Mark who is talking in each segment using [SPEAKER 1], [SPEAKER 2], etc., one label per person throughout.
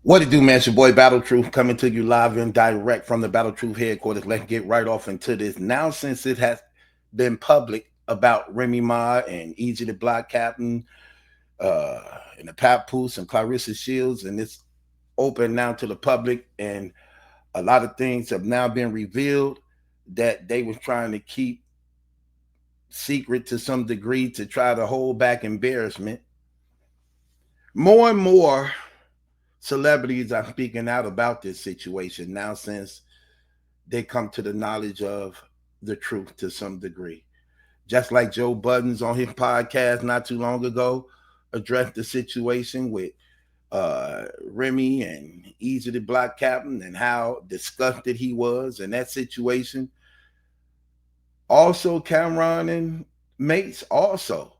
[SPEAKER 1] What it do, man? It's your boy Battle Truth coming to you live and direct from the Battle Truth headquarters. Let's get right off into this. Now, since it has been public about Remy Ma and Easy the Block Captain, uh, and the Papoose and Clarissa Shields, and it's open now to the public, and a lot of things have now been revealed that they was trying to keep secret to some degree to try to hold back embarrassment. More and more celebrities are speaking out about this situation now since they come to the knowledge of the truth to some degree. Just like Joe Budden's on his podcast not too long ago addressed the situation with Remy and Easy the Block Captain and how disgusted he was in that situation. Also, Cameron and Mase also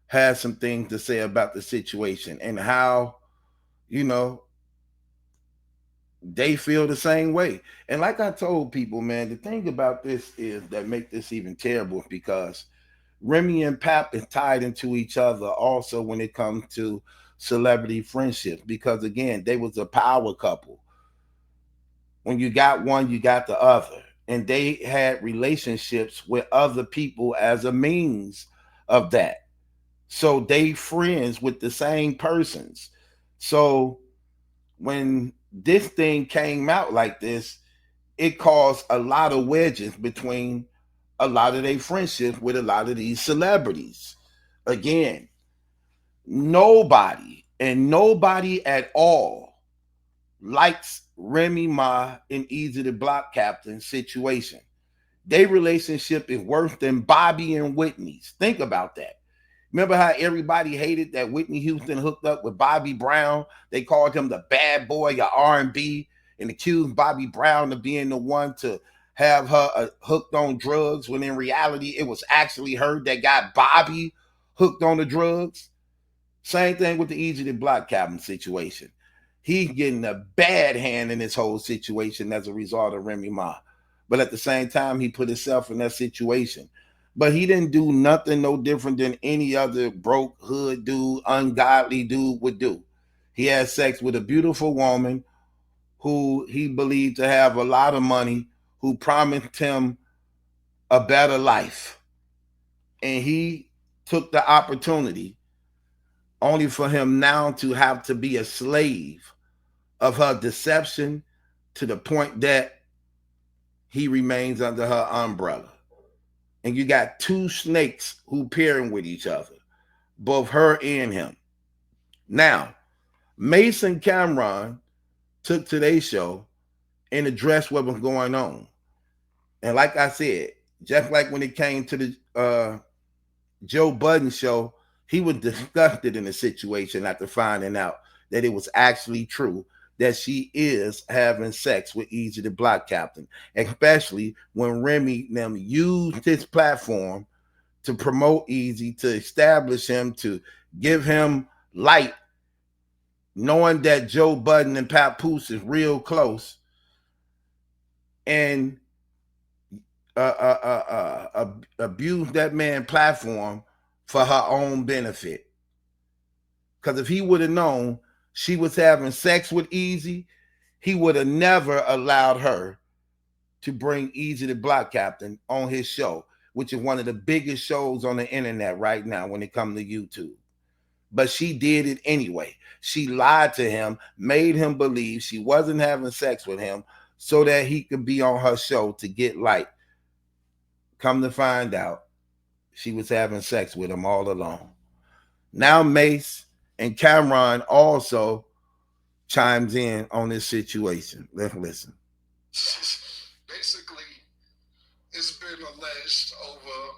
[SPEAKER 1] had some things to say about the situation and how, you know, they feel the same way. And like I told people, man, the thing about this is that make this even terrible because Remy and Pap is tied into each other also when it comes to celebrity friendships because again, they was a power couple. When you got one, you got the other. And they had relationships with other people as a means of that. So they friends with the same persons. So when this thing came out like this, it caused a lot of wedges between a lot of their friendships with a lot of these celebrities. Again, nobody at all likes Remy Ma and Easy the Block Captain situation. Their relationship is worse than Bobby and Whitney's. Think about that. Remember how everybody hated that Whitney Houston hooked up with Bobby Brown? They called him the bad boy of R&B and accused Bobby Brown of being the one to have her hooked on drugs when in reality it was actually her that got Bobby hooked on the drugs. Same thing with the Easy to Block Captain situation. He's getting a bad hand in this whole situation as a result of Remy Ma. But at the same time, he put himself in that situation. But he didn't do nothing no different than any other broke hood dude, ungodly dude would do. He had sex with a beautiful woman who he believed to have a lot of money, who promised him a better life. And he took the opportunity only for him now to have to be a slave of her deception to the point that he remains under her umbrella. And you got two snakes who pairing with each other, both her and him. Now, Mase Camron took to their show and addressed what was going on. And like I said, just like when it came to the Joe Budden show, he was disgusted in the situation after finding out that it was actually true that she is having sex with Easy the Block Captain, especially when Remy them used his platform to promote Easy, to establish him, to give him light, knowing that Joe Budden and Papoose is real close, and abuse that man platform for her own benefit. Because if he would have known she was having sex with Easy, he would have never allowed her to bring Easy the Block Captain on his show, which is one of the biggest shows on the internet right now when it comes to YouTube. But she did it anyway. She lied to him, made him believe she wasn't having sex with him so that he could be on her show to get light. Come to find out, she was having sex with him all along. Now Mase and Camron also chimes in on this situation. Let's listen.
[SPEAKER 2] Basically, it's been alleged over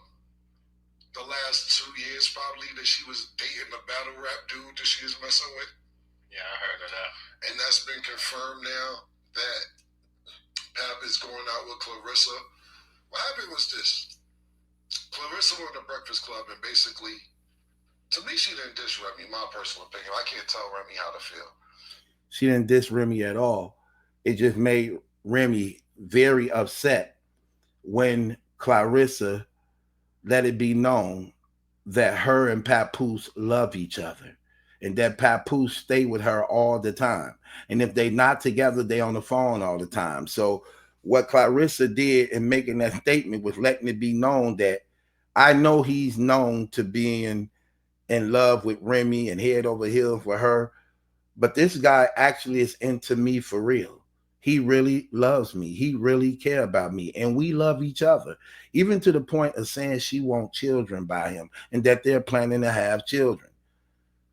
[SPEAKER 2] the last 2 years probably that she was dating a battle rap dude that she was messing with.
[SPEAKER 3] Yeah, I heard of that.
[SPEAKER 2] And that's been confirmed now that Pap is going out with Clarissa. What happened was this. Clarissa went to Breakfast Club and basically, to me, she didn't diss Remy, my personal opinion. I can't tell Remy how to feel.
[SPEAKER 1] She didn't diss Remy at all. It just made Remy very upset when Clarissa let it be known that her and Papoose love each other. and that Papoose stay with her all the time. And if they not together, they on the phone all the time. So what Clarissa did in making that statement was letting it be known that I know he's known to being in love with Remy and head over heels for her, but this guy actually is into me for real. He really loves me. He really care about me, and we love each other, even to the point of saying she wants children by him and that they're planning to have children.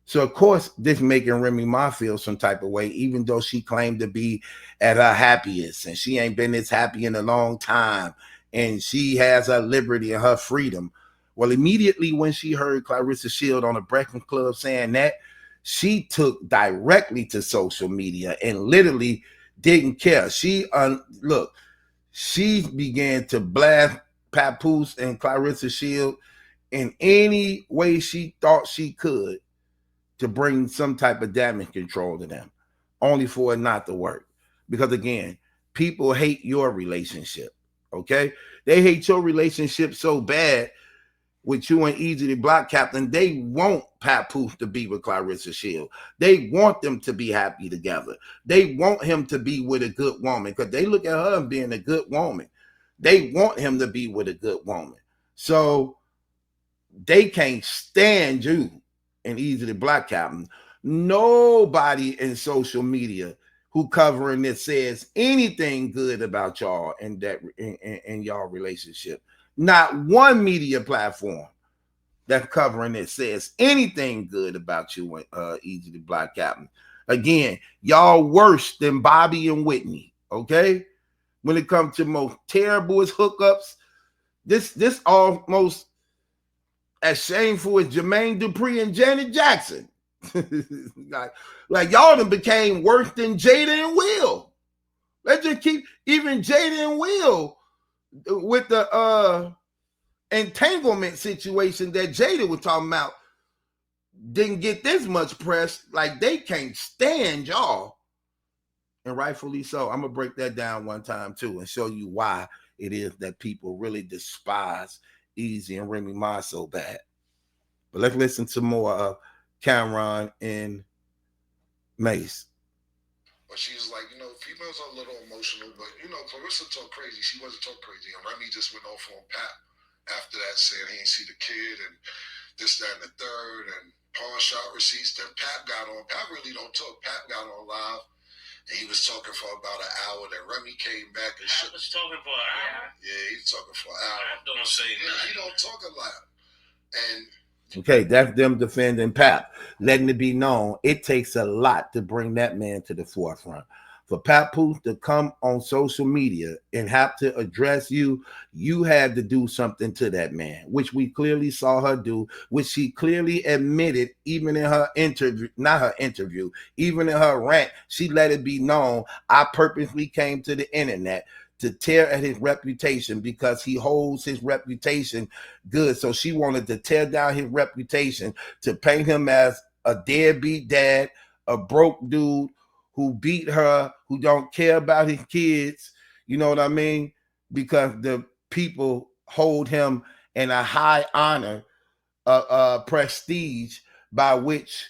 [SPEAKER 1] So of course, this making Remy Ma feel some type of way, even though she claimed to be at her happiest and she ain't been this happy in a long time, and she has her liberty and her freedom. Well, immediately when she heard Clarissa Shield on the Breakfast Club saying that, she took directly to social media and literally didn't care. She began to blast Papoose and Clarissa Shield in any way she thought she could to bring some type of damage control to them, only for it not to work. Because again, people hate your relationship, okay? They hate your relationship so bad with you and Easy the Block Captain, they want Papoose to be with Clarissa Shield. They want them to be happy together. They want him to be with a good woman because they look at her as being a good woman. They want him to be with a good woman. So they can't stand you and Easy the Block Captain. Nobody in social media who covering this says anything good about y'all in that in y'all relationship. Not one media platform that's covering it says anything good about you and Easy the Block Captain. Again, y'all worse than Bobby and Whitney, okay? When it comes to most terrible as hookups, this almost as shameful as Jermaine Dupri and Janet Jackson. like y'all done became worse than Jada and Will. Let's just keep even Jada and Will with the entanglement situation that Jada was talking about didn't get this much press. Like they can't stand y'all, and rightfully so. I'm gonna break that down one time too and show you why it is that people really despise Easy and Remy Ma so bad. But let's listen to more of Camron and Mase.
[SPEAKER 2] But she's like, females are a little emotional, but Clarissa talk crazy. She wasn't talk crazy, and Remy just went off on Pap after that, saying he ain't see the kid and this, that, and the third, and pawn shot receipts. Then Pap got on. Pap really don't talk. Pap got on live, and he was talking for about an hour. Then Remy came back and
[SPEAKER 3] Pap was talking for an hour.
[SPEAKER 2] Yeah, he's talking for an hour.
[SPEAKER 3] Pap don't say nothing.
[SPEAKER 2] He don't talk a lot, and.
[SPEAKER 1] Okay, that's them defending Pap, letting it be known it takes a lot to bring that man to the forefront. For Papoose to come on social media and have to address you, you had to do something to that man, which we clearly saw her do, which she clearly admitted even in her interview, not her interview, even in her rant, she let it be known, I purposely came to the internet to tear at his reputation because he holds his reputation good. So she wanted to tear down his reputation, to paint him as a deadbeat dad, a broke dude who beat her, who don't care about his kids. You know what I mean? Because the people hold him in a high honor, prestige by which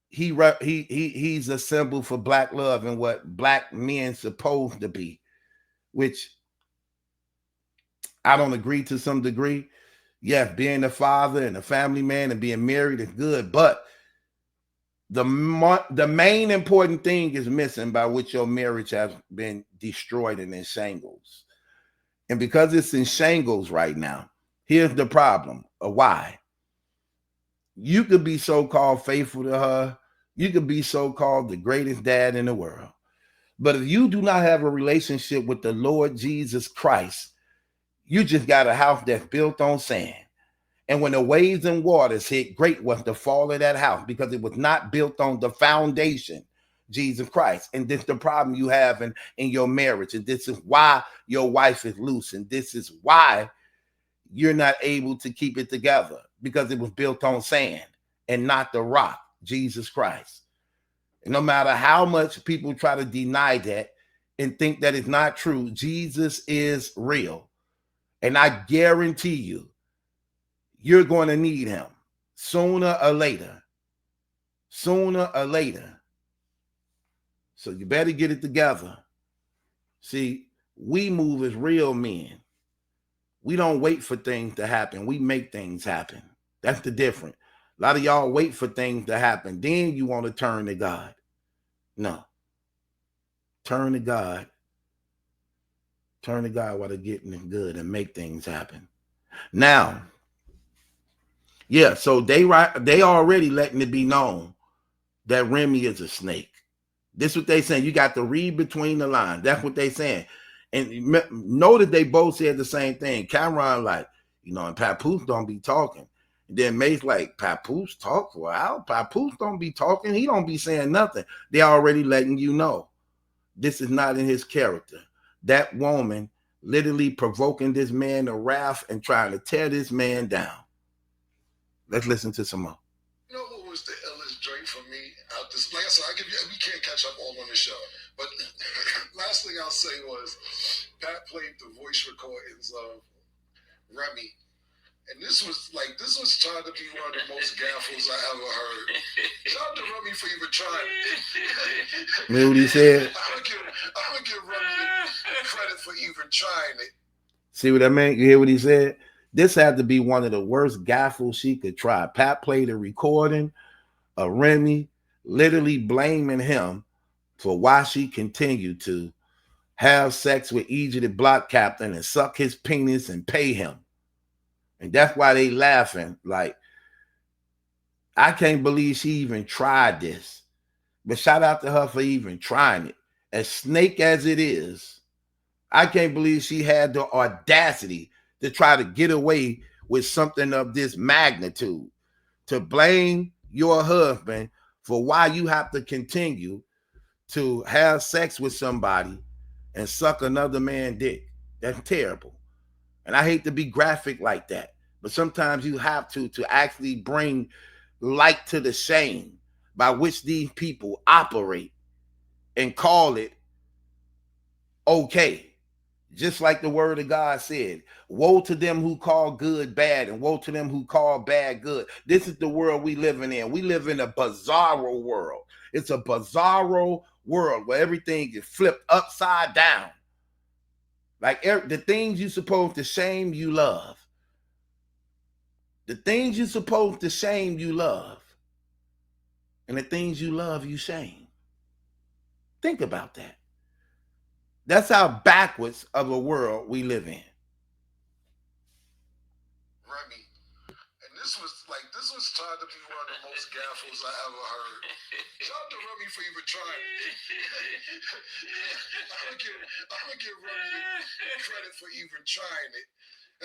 [SPEAKER 1] he's a symbol for black love and what black men supposed to be, which I don't agree to some degree. Yes, being a father and a family man and being married is good, but the main important thing is missing by which your marriage has been destroyed and in shambles. And because it's in shambles right now, here's the problem. Why? You could be so-called faithful to her. You could be so-called the greatest dad in the world. But if you do not have a relationship with the Lord Jesus Christ, you just got a house that's built on sand. And when the waves and waters hit, great was the fall of that house because it was not built on the foundation, Jesus Christ. And this is the problem you have in your marriage. And this is why your wife is loose. And this is why you're not able to keep it together, because it was built on sand and not the rock, Jesus Christ. And no matter how much people try to deny that and think that it's not true, Jesus is real. And I guarantee you, you're going to need him sooner or later. sooner or later. So you better get it together. See, we move as real men. We don't wait for things to happen. We make things happen. That's the difference. A lot of y'all wait for things to happen. Then you want to turn to God. No. Turn to God. Turn to God while they're getting it good and make things happen. Now, yeah, so they already letting it be known that Remy is a snake. This is what they saying. You got to read between the lines. That's what they saying. And notice they both said the same thing. Camron like, and Papoose don't be talking. And then Mase like, Papoose talk? Well, Papoose don't be talking. He don't be saying nothing. They already letting you know. This is not in his character. That woman literally provoking this man to wrath and trying to tear this man down. Let's listen to some more.
[SPEAKER 2] You know what was the illest joint for me out this? Like I said, we can't catch up all on the show. But last thing I'll say was Pat played the voice recordings of Remy. And this was trying to be one of the most gaffles I ever heard. Shout out to Remy for even trying it.
[SPEAKER 1] You know what he said?
[SPEAKER 2] I'm gonna give Remy credit for even trying it.
[SPEAKER 1] See what I mean? You hear what he said? This had to be one of the worst gaffles she could try. Pat played a recording of Remy literally blaming him for why she continued to have sex with EJ the block captain and suck his penis and pay him. And that's why they laughing. Like, I can't believe she even tried this. But shout out to her for even trying it. As snake as it is, I can't believe she had the audacity to try to get away with something of this magnitude. To blame your husband for why you have to continue to have sex with somebody and suck another man's dick. That's terrible. And I hate to be graphic like that, but sometimes you have to actually bring light to the shame by which these people operate and call it okay. Just like the word of God said, woe to them who call good bad and woe to them who call bad good. This is the world we living in. We live in a bizarro world. It's a bizarro world where everything is flipped upside down. Like the things you're supposed to shame, you love. The things you're supposed to shame, you love. And the things you love, you shame. Think about that. That's how backwards of a world we live in.
[SPEAKER 2] Remy. And this was trying to be one of the most gaffles I ever heard. Shout out to Remy for even trying it. I'm gonna give Remy credit for even trying it.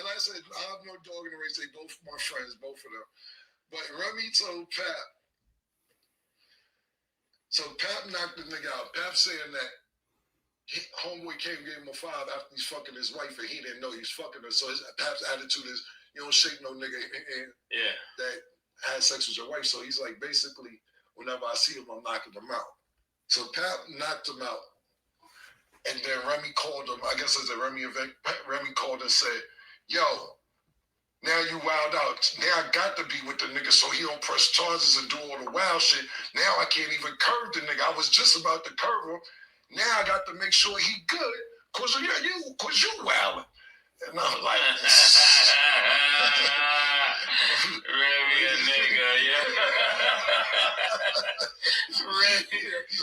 [SPEAKER 2] And like I said, I have no dog in the race. They both my friends, both of them. But Remy told Pap. So Pap knocked the nigga out. Pap saying that homeboy came and gave him a 5 after he's fucking his wife and he didn't know he was fucking her. So Pap's attitude is, you don't shake no nigga that had sex with your wife. So he's like, basically, whenever I see him, I'm knocking him out. So Pap knocked him out. And then Remy called him, I guess it's a Remy event. Remy called and said, yo, now you wild out. Now I got to be with the nigga so he don't press charges and do all the wild shit. Now I can't even curve the nigga. I was just about to curve him. Now I got to make sure he good, cause you wildin'. And I'm like,
[SPEAKER 3] Remy a nigga, yeah.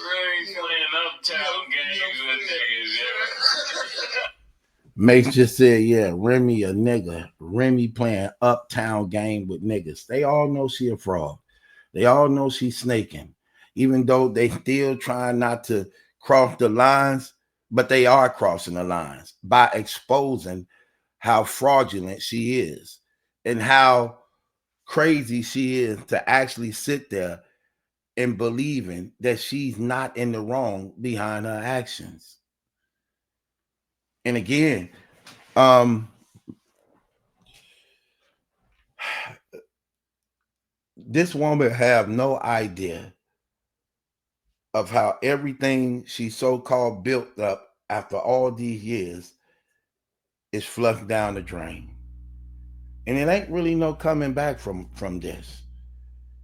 [SPEAKER 3] Remy playing uptown games with niggas, yeah.
[SPEAKER 1] Mase just said, yeah, Remy a nigga. Remy playing uptown game with niggas. They all know she a fraud. They all know she's snaking. Even though they still trying not to cross the lines, but they are crossing the lines by exposing how fraudulent she is and how crazy she is to actually sit there and believing that she's not in the wrong behind her actions. And again, this woman have no idea of how everything she so-called built up after all these years is flushed down the drain. And it ain't really no coming back from this.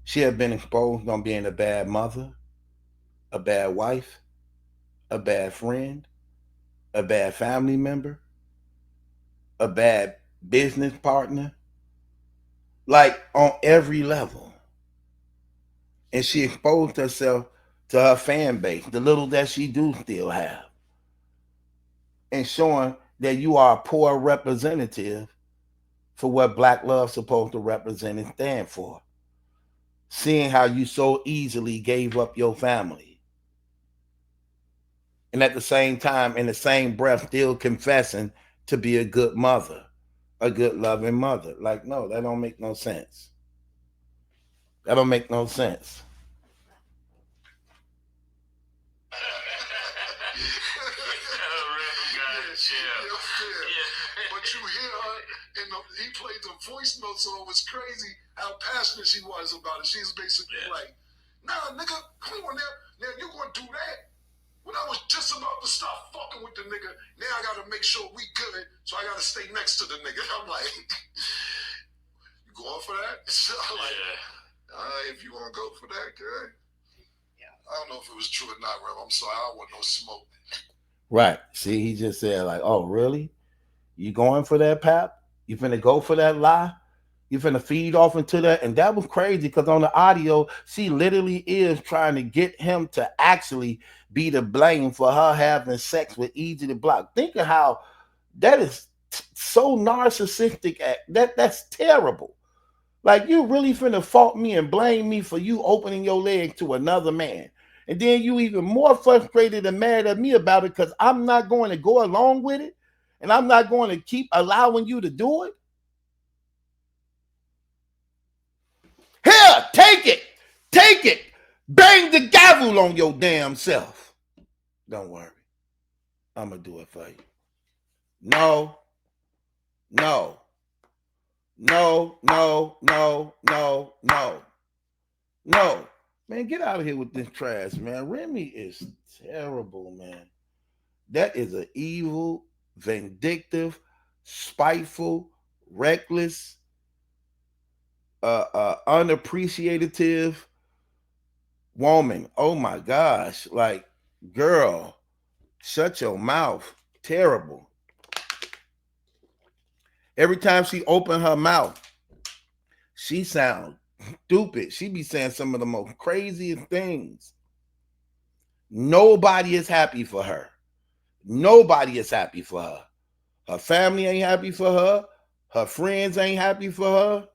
[SPEAKER 1] She had been exposed on being a bad mother, a bad wife, a bad friend, a bad family member, a bad business partner, like on every level. And she exposed herself to her fan base, the little that she do still have, and showing that you are a poor representative for what Black love's supposed to represent and stand for. Seeing how you so easily gave up your family. And at the same time, in the same breath, still confessing to be a good mother, a good loving mother. Like, no, that don't make no sense. That don't make no sense.
[SPEAKER 2] But you hear her, and he played the voice notes, so it was crazy how passionate she was about it. She's basically like, nah, nigga, come on now. Now you gonna do that? When I was just about to stop fucking with the nigga, now I gotta make sure we good, so I gotta stay next to the nigga. I'm like, you going for that? So I'm like, if you wanna go for that, good. I don't know if it was true or not, Rem. I'm sorry, I don't want no smoke.
[SPEAKER 1] Right. See, he just said, like, oh, really? You going for that, Pap? You finna go for that lie? You finna feed off into that? And that was crazy because on the audio, she literally is trying to get him to actually be to blame for her having sex with Easy the Block. Think of how that is so narcissistic. That's terrible. Like, you really finna fault me and blame me for you opening your leg to another man. And then you even more frustrated and mad at me about it because I'm not going to go along with it. And I'm not going to keep allowing you to do it. Here, take it. Take it. Bang the gavel on your damn self. Don't worry. I'm going to do it for you. No. No. No, no, no, no, no. No. Man, get out of here with this trash, man. Remy is terrible, man. That is an evil, vindictive, spiteful, reckless, unappreciative woman. Oh my gosh. Like, girl, shut your mouth. Terrible. Every time she opened her mouth, she sounds stupid. She be saying some of the most craziest things. Nobody is happy for her. Nobody is happy for her. Her family ain't happy for her. Her friends ain't happy for her.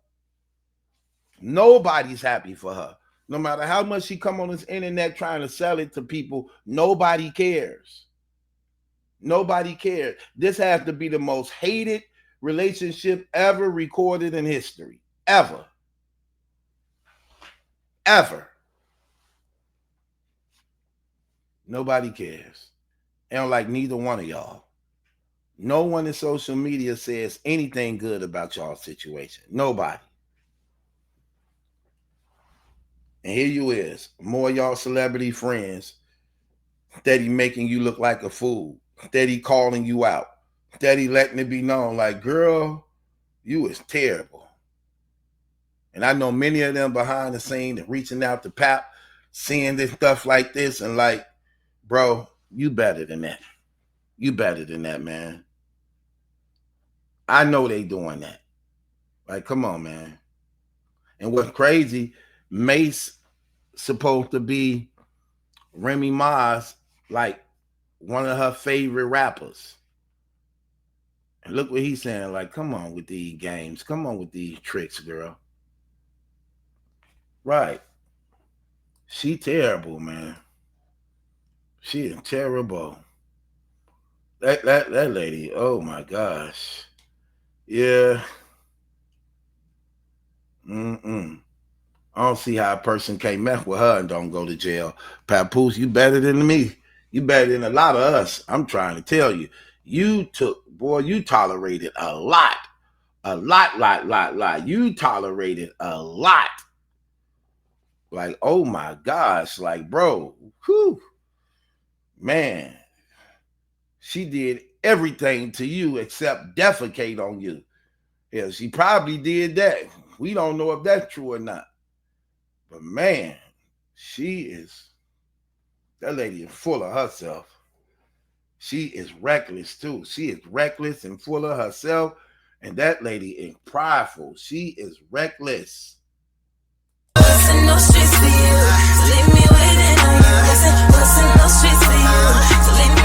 [SPEAKER 1] Nobody's happy for her. No matter how much she come on this internet trying to sell it to people, nobody cares. Nobody cares. This has to be the most hated relationship ever recorded in history. Ever. Ever. Nobody cares. They don't like neither one of y'all. No one in social media says anything good about y'all's situation. Nobody. And here you is, more y'all celebrity friends, steady making you look like a fool, steady calling you out, steady letting it be known, like, girl, you is terrible. And I know many of them behind the scene reaching out to Pap, seeing this stuff like this, and like, bro, you better than that. You better than that, man. I know they doing that. Like, come on, man. And what's crazy, Mase supposed to be Remy Ma's, like, one of her favorite rappers. And look what he's saying, like, come on with these games. Come on with these tricks, girl. Right. She terrible, man. She is terrible. That lady, oh my gosh. Yeah. I don't see how a person can't mess with her and don't go to jail. Papoose, you better than me. You better than a lot of us. I'm trying to tell you. You tolerated a lot. A lot. You tolerated a lot. Like, oh my gosh. Like, bro, whew. Man. She did everything to you except defecate on you. Yeah, she probably did that. We don't know if that's true or not. But man, that lady is full of herself. She is reckless too. She is reckless and full of herself. And that lady is prideful. She is reckless.
[SPEAKER 4] What's in those streets for you? So leave me waiting on you. What's in those streets for you? So leave